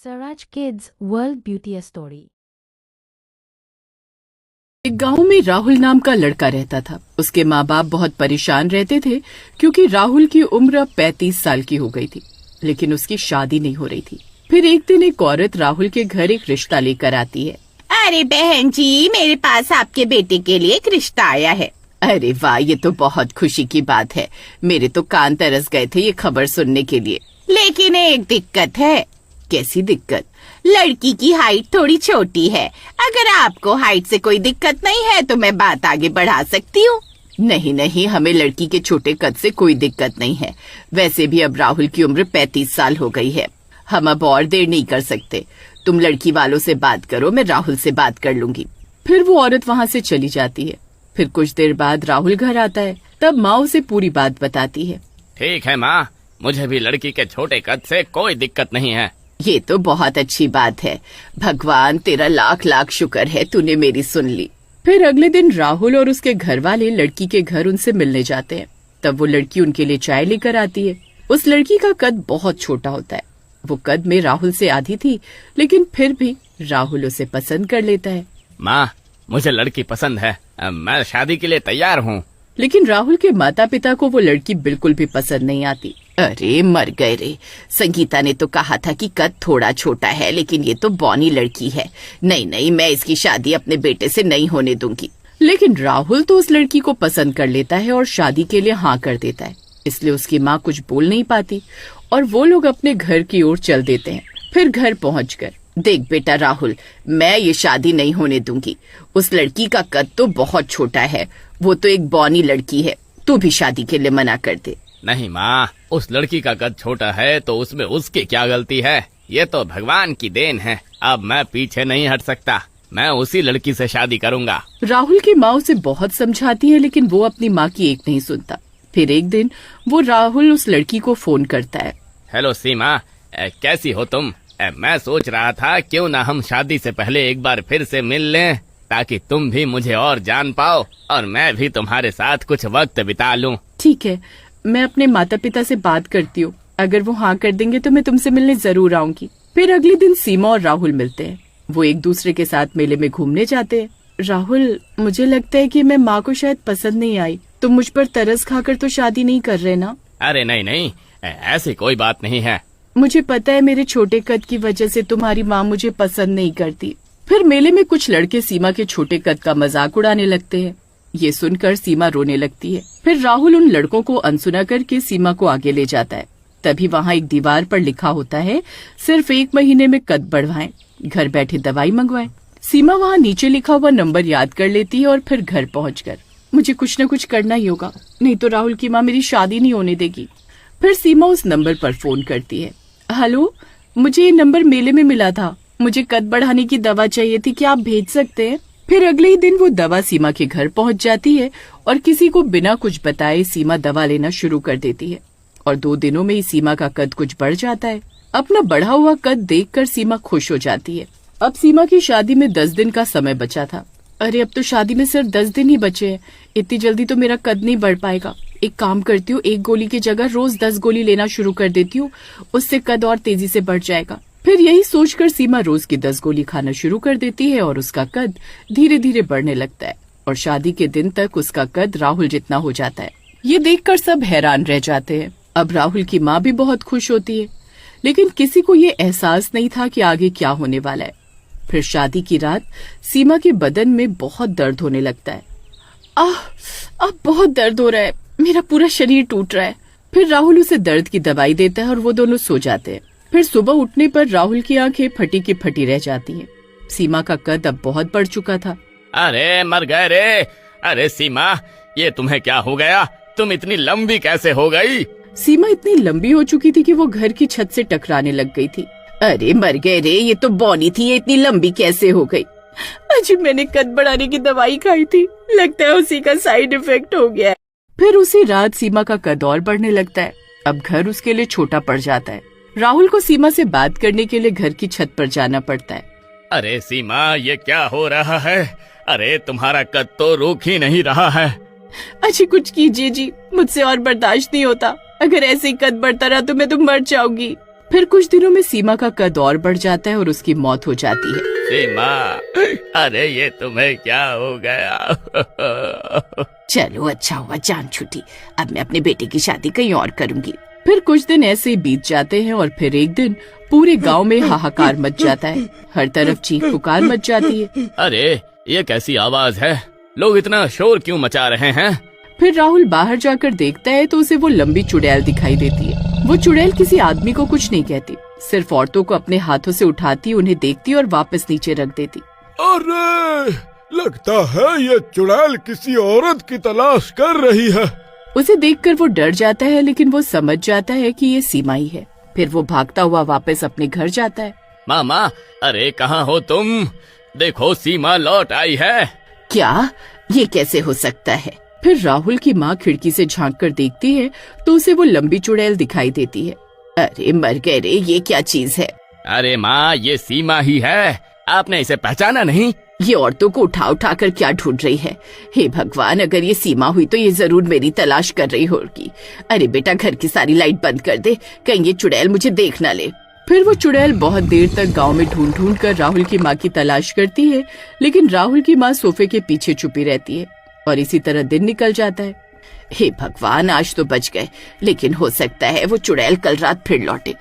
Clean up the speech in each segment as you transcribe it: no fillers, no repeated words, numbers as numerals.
Swaraj kids world beauty story. एक गांव में राहुल नाम का लड़का रहता था। उसके माँ बाप बहुत परेशान रहते थे क्योंकि राहुल की उम्र अब 35 साल की हो गई थी, लेकिन उसकी शादी नहीं हो रही थी। फिर एक दिन एक औरत राहुल के घर एक रिश्ता लेकर आती है। अरे बहन जी, मेरे पास आपके बेटे के लिए एक रिश्ता आया है। अरे वाह, ये तो बहुत खुशी की बात है। मेरे तो कान तरस गए थे ये खबर सुनने के लिए। लेकिन एक दिक्कत है। कैसी दिक्कत? लड़की की हाइट थोड़ी छोटी है। अगर आपको हाइट से कोई दिक्कत नहीं है तो मैं बात आगे बढ़ा सकती हूँ। नहीं नहीं, हमें लड़की के छोटे कद से कोई दिक्कत नहीं है। वैसे भी अब राहुल की उम्र 35 साल हो गई है। हम अब और देर नहीं कर सकते। तुम लड़की वालों से बात करो, मैं राहुल से बात कर लूंगी। फिर वो औरत वहाँ से चली जाती है। फिर कुछ देर बाद राहुल घर आता है। तब माँ उसे पूरी बात बताती है। ठीक है माँ, मुझे भी लड़की के छोटे कद से कोई दिक्कत नहीं है। ये तो बहुत अच्छी बात है। भगवान तेरा लाख लाख शुक्र है, तूने मेरी सुन ली। फिर अगले दिन राहुल और उसके घर वाले लड़की के घर उनसे मिलने जाते हैं। तब वो लड़की उनके लिए चाय लेकर आती है। उस लड़की का कद बहुत छोटा होता है। वो कद में राहुल से आधी थी, लेकिन फिर भी राहुल उसे पसंद कर लेता है। माँ, मुझे लड़की पसंद है, मैं शादी के लिए तैयार हूँ। लेकिन राहुल के माता पिता को वो लड़की बिल्कुल भी पसंद नहीं आती। अरे मर गए रे, संगीता ने तो कहा था कि कद थोड़ा छोटा है, लेकिन ये तो बौनी लड़की है। नहीं नहीं, मैं इसकी शादी अपने बेटे से नहीं होने दूंगी। लेकिन राहुल तो उस लड़की को पसंद कर लेता है और शादी के लिए हाँ कर देता है। इसलिए उसकी माँ कुछ बोल नहीं पाती और वो लोग अपने घर की ओर चल देते हैं। फिर घर पहुंचकर, देख बेटा राहुल, मैं ये शादी नहीं होने दूंगी। उस लड़की का कद तो बहुत छोटा है, वो तो एक बौनी लड़की है। तू भी शादी के लिए मना कर दे। नहीं माँ, उस लड़की का कद छोटा है तो उसमें उसकी क्या गलती है? ये तो भगवान की देन है। अब मैं पीछे नहीं हट सकता, मैं उसी लड़की से शादी करूँगा। राहुल की माँ उसे बहुत समझाती है, लेकिन वो अपनी माँ की एक नहीं सुनता। फिर एक दिन वो राहुल उस लड़की को फोन करता है। हेलो सीमा, कैसी हो तुम? मैं सोच रहा था क्यों ना हम शादी से पहले एक बार फिर से मिल लें, ताकि तुम भी मुझे और जान पाओ और मैं भी तुम्हारे साथ कुछ वक्त बिता लूं। ठीक है, मैं अपने माता पिता से बात करती हूँ। अगर वो हाँ कर देंगे तो मैं तुमसे मिलने जरूर आऊंगी। फिर अगले दिन सीमा और राहुल मिलते हैं। वो एक दूसरे के साथ मेले में घूमने जाते हैं। राहुल, मुझे लगता है कि मैं माँ को शायद पसंद नहीं आई। तुम मुझ पर तरस खाकर तो शादी नहीं कर रहे ना? अरे नहीं नहीं, ऐसी कोई बात नहीं है। मुझे पता है मेरे छोटे कद की वजह से तुम्हारी माँ मुझे पसंद नहीं करती। फिर मेले में कुछ लड़के सीमा के छोटे कद का मजाक उड़ाने लगते हैं। ये सुनकर सीमा रोने लगती है। फिर राहुल उन लड़कों को अनसुना करके सीमा को आगे ले जाता है। तभी वहाँ एक दीवार पर लिखा होता है, सिर्फ 1 महीने में कद बढ़वाएं, घर बैठे दवाई मंगवाएं। सीमा वहाँ नीचे लिखा हुआ नंबर याद कर लेती है और फिर घर पहुँचकर, मुझे कुछ न कुछ करना ही होगा, नहीं तो राहुल की माँ मेरी शादी नहीं होने देगी। फिर सीमा उस नंबर पर फोन करती है। हेलो, मुझे ये नंबर मेले में मिला था। मुझे कद बढ़ाने की दवा चाहिए थी, क्या आप भेज सकते हैं? फिर अगले ही दिन वो दवा सीमा के घर पहुंच जाती है और किसी को बिना कुछ बताए सीमा दवा लेना शुरू कर देती है। और 2 दिनों में ही सीमा का कद कुछ बढ़ जाता है। अपना बढ़ा हुआ कद देखकर सीमा खुश हो जाती है। अब सीमा की शादी में 10 दिन का समय बचा था। अरे अब तो शादी में सिर्फ 10 दिन ही बचे हैं। इतनी जल्दी तो मेरा कद नहीं बढ़ पाएगा। एक काम करती हूँ, 1 गोली की जगह रोज 10 गोली लेना शुरू कर देती हूँ, उससे कद और तेजी से बढ़ जाएगा। फिर यही सोचकर सीमा रोज की 10 गोली खाना शुरू कर देती है और उसका कद धीरे धीरे बढ़ने लगता है और शादी के दिन तक उसका कद राहुल जितना हो जाता है। ये देखकर सब हैरान रह जाते हैं। अब राहुल की माँ भी बहुत खुश होती है, लेकिन किसी को ये एहसास नहीं था कि आगे क्या होने वाला है। फिर शादी की रात सीमा के बदन में बहुत दर्द होने लगता है। अब बहुत दर्द हो रहा है, मेरा पूरा शरीर टूट रहा है। फिर राहुल उसे दर्द की दवाई देता है और वो दोनों सो जाते हैं। फिर सुबह उठने पर राहुल की आंखें फटी की फटी रह जाती हैं। सीमा का कद अब बहुत बढ़ चुका था। अरे मर गए रे। अरे सीमा, ये तुम्हें क्या हो गया? तुम इतनी लंबी कैसे हो गई? सीमा इतनी लंबी हो चुकी थी कि वो घर की छत से टकराने लग गई थी। अरे मर गए रे, ये तो बौनी थी, ये इतनी लंबी कैसे हो गई? अजी, मैंने कद बढ़ाने की दवाई खाई थी, लगता है उसी का साइड इफेक्ट हो गया है। फिर उसी रात सीमा का कद और बढ़ने लगता है। अब घर उसके लिए छोटा पड़ जाता है। राहुल को सीमा से बात करने के लिए घर की छत पर जाना पड़ता है। अरे सीमा, ये क्या हो रहा है? अरे तुम्हारा कद तो रुक ही नहीं रहा है। अजी कुछ कीजिए जी, मुझसे और बर्दाश्त नहीं होता। अगर ऐसे ही कद बढ़ता रहा तो मैं तो मर जाऊंगी। फिर कुछ दिनों में सीमा का कद और बढ़ जाता है और उसकी मौत हो जाती है। सीमा, अरे ये तुम्हें क्या हो गया? चलो अच्छा हुआ जान छूटी। अब मैं अपने बेटे की शादी कहीं और करूंगी। फिर कुछ दिन ऐसे ही बीत जाते हैं और फिर एक दिन पूरे गांव में हाहाकार मच जाता है। हर तरफ चीख पुकार मच जाती है। अरे ये कैसी आवाज है? लोग इतना शोर क्यों मचा रहे हैं? फिर राहुल बाहर जाकर देखता है तो उसे वो लंबी चुड़ैल दिखाई देती है। वो चुड़ैल किसी आदमी को कुछ नहीं कहती, सिर्फ औरतों को अपने हाथों से उठाती, उन्हें देखती और वापस नीचे रख देती। अरे लगता है ये चुड़ैल किसी औरत की तलाश कर रही है। उसे देखकर वो डर जाता है, लेकिन वो समझ जाता है कि ये सीमा ही है। फिर वो भागता हुआ वापस अपने घर जाता है। मामा, अरे कहाँ हो तुम? देखो सीमा लौट आई है। क्या? ये कैसे हो सकता है? फिर राहुल की माँ खिड़की से झांक कर देखती है तो उसे वो लंबी चुड़ैल दिखाई देती है। अरे मर गए रे, ये क्या चीज है? अरे माँ, ये सीमा ही है। आपने इसे पहचाना नहीं? ये औरतों को उठा उठा कर क्या ढूंढ रही है? हे भगवान, अगर ये सीमा हुई तो ये जरूर मेरी तलाश कर रही होगी। अरे बेटा, घर की सारी लाइट बंद कर दे, कहीं ये चुड़ैल मुझे देख न ले। फिर वो चुड़ैल बहुत देर तक गांव में ढूंढ ढूंढ कर राहुल की माँ की तलाश करती है, लेकिन राहुल की माँ सोफे के पीछे छुपी रहती है और इसी तरह दिन निकल जाता है। हे भगवान, आज तो बच गए, लेकिन हो सकता है वो चुड़ैल कल रात फिर लौटे।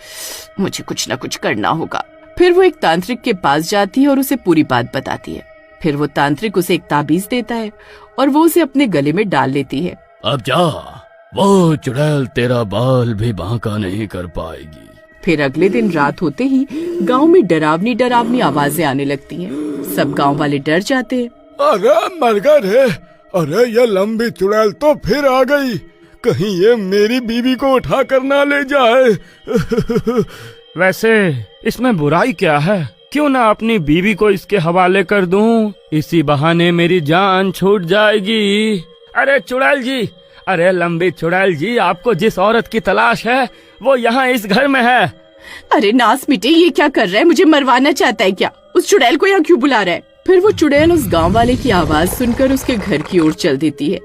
मुझे कुछ न कुछ करना होगा। फिर वो एक तांत्रिक के पास जाती है और उसे पूरी बात बताती है। फिर वो तांत्रिक उसे एक ताबीज देता है और वो उसे अपने गले में डाल लेती है। अब जा, वो चुड़ैल तेरा बाल भी बांका नहीं कर पाएगी। फिर अगले दिन रात होते ही गांव में डरावनी डरावनी आवाजें आने लगती हैं। सब गांव वाले डर जाते हैं। अरे मर गए रे। अरे ये लंबी चुड़ैल तो फिर आ गई। कहीं ये मेरी बीवी को उठा कर ना ले जाए। वैसे इसमें बुराई क्या है? क्यों ना अपनी बीवी को इसके हवाले कर दूं? इसी बहाने मेरी जान छूट जाएगी। अरे चुड़ैल जी, अरे लंबी चुड़ैल जी, आपको जिस औरत की तलाश है वो यहाँ इस घर में है। अरे नास मिटे, ये क्या कर रहा है? मुझे मरवाना चाहता है क्या? उस चुड़ैल को यहाँ क्यों बुला रहा है? फिर वो चुड़ैल उस गांव वाले की आवाज सुनकर उसके घर की ओर चल देती है।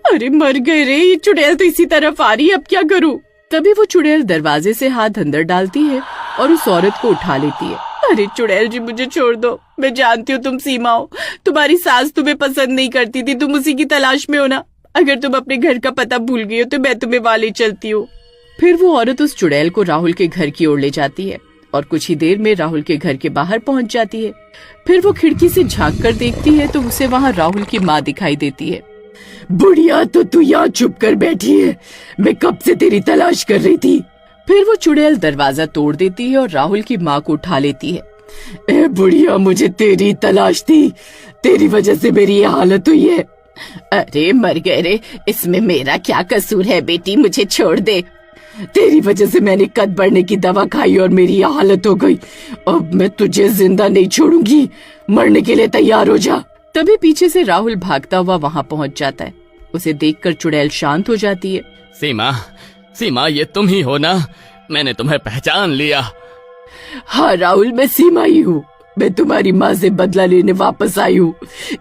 अरे मर गए रे, ये चुड़ैल तो इसी तरफ आ रही है, अब क्या करूं? तभी वो चुड़ैल दरवाजे से हाथ अंदर डालती है और उस औरत को उठा लेती है। अरे चुड़ैल जी, मुझे छोड़ दो। मैं जानती हूँ तुम सीमा हो। तुम्हारी सास तुम्हें पसंद नहीं करती थी, तुम उसी की तलाश में हो ना। अगर तुम अपने घर का पता भूल गई हो तो मैं तुम्हें वहां ले चलती हूँ। फिर वो औरत उस चुड़ैल को राहुल के घर की ओर ले जाती है और कुछ ही देर में राहुल के घर के बाहर पहुंच जाती है। फिर वो खिड़की से झांक कर देखती है तो उसे वहाँ राहुल की माँ दिखाई देती है। बुढ़िया, तो तू यहाँ छुप कर बैठी है, मैं कब से तेरी तलाश कर रही थी। फिर वो चुड़ैल दरवाजा तोड़ देती है और राहुल की माँ को उठा लेती है। ए बुढ़िया, मुझे तेरी तलाश थी, तेरी वजह से मेरी ये हालत हुई है। अरे मर गए रे, इसमें मेरा क्या कसूर है बेटी, मुझे छोड़ दे। तेरी वजह से मैंने कद बढ़ने की दवा खाई और मेरी ये हालत हो गई। अब मैं तुझे जिंदा नहीं छोड़ूंगी, मरने के लिए तैयार हो जा। तभी पीछे से राहुल भागता हुआ वहाँ पहुँच जाता है। उसे देखकर चुड़ैल शांत हो जाती है। सीमा, सीमा, ये तुम ही हो ना? मैंने तुम्हें पहचान लिया। हाँ राहुल, मैं सीमा ही हूँ। मैं तुम्हारी माँ से बदला लेने वापस आई हूँ।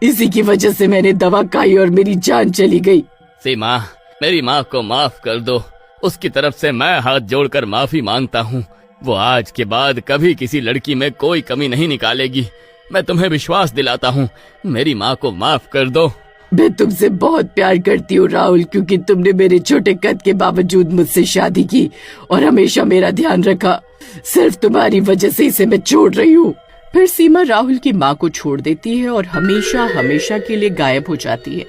इसी की वजह से मैंने दवा खाई और मेरी जान चली गई। सीमा, मेरी माँ को माफ कर दो। उसकी तरफ से मैं हाथ जोड़कर माफी मांगता हूँ। वो आज के बाद कभी किसी लड़की में कोई कमी नहीं निकालेगी। मैं तुम्हें विश्वास दिलाता हूँ, मेरी माँ को माफ कर दो। मैं तुमसे बहुत प्यार करती हूँ राहुल, क्योंकि तुमने मेरे छोटे कद के बावजूद मुझसे शादी की और हमेशा मेरा ध्यान रखा। सिर्फ तुम्हारी वजह से इसे मैं छोड़ रही हूँ। फिर सीमा राहुल की माँ को छोड़ देती है और हमेशा हमेशा के लिए गायब हो जाती है।